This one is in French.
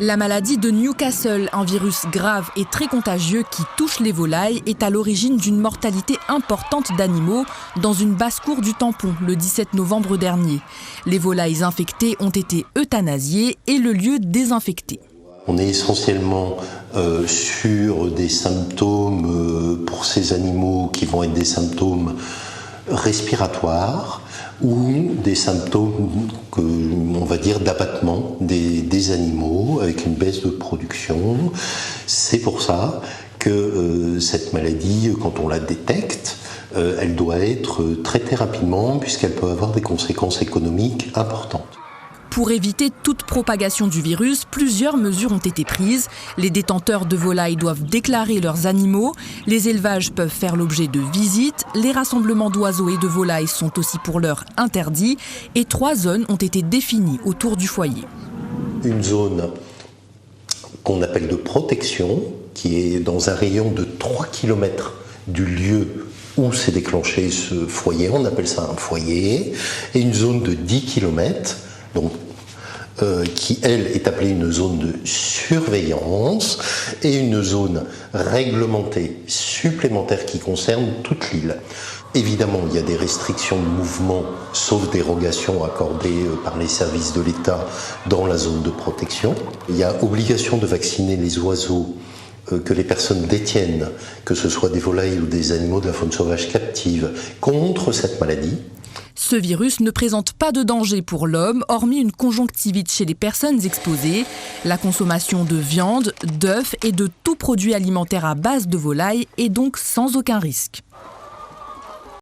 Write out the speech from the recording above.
La maladie de Newcastle, un virus grave et très contagieux qui touche les volailles, est à l'origine d'une mortalité importante d'animaux dans une basse-cour du Tampon le 17 novembre dernier. Les volailles infectées ont été euthanasiées et le lieu désinfecté. On est essentiellement sur des symptômes pour ces animaux qui vont être des symptômes respiratoires ou des symptômes, on va dire, d'abattement des animaux avec une baisse de production. C'est pour ça que cette maladie, quand on la détecte, elle doit être traitée rapidement puisqu'elle peut avoir des conséquences économiques importantes. Pour éviter toute propagation du virus, plusieurs mesures ont été prises. Les détenteurs de volailles doivent déclarer leurs animaux. Les élevages peuvent faire l'objet de visites. Les rassemblements d'oiseaux et de volailles sont aussi pour l'heure interdits. Et 3 zones ont été définies autour du foyer. Une zone qu'on appelle de protection, qui est dans un rayon de 3 km du lieu où s'est déclenché ce foyer. On appelle ça un foyer. Et une zone de 10 km, donc, qui, elle, est appelée une zone de surveillance et une zone réglementée supplémentaire qui concerne toute l'île. Évidemment, il y a des restrictions de mouvement, sauf dérogation accordées par les services de l'État dans la zone de protection. Il y a obligation de vacciner les oiseaux que les personnes détiennent, que ce soit des volailles ou des animaux de la faune sauvage captive, contre cette maladie. Ce virus ne présente pas de danger pour l'homme, hormis une conjonctivite chez les personnes exposées. La consommation de viande, d'œufs et de tout produit alimentaire à base de volaille est donc sans aucun risque.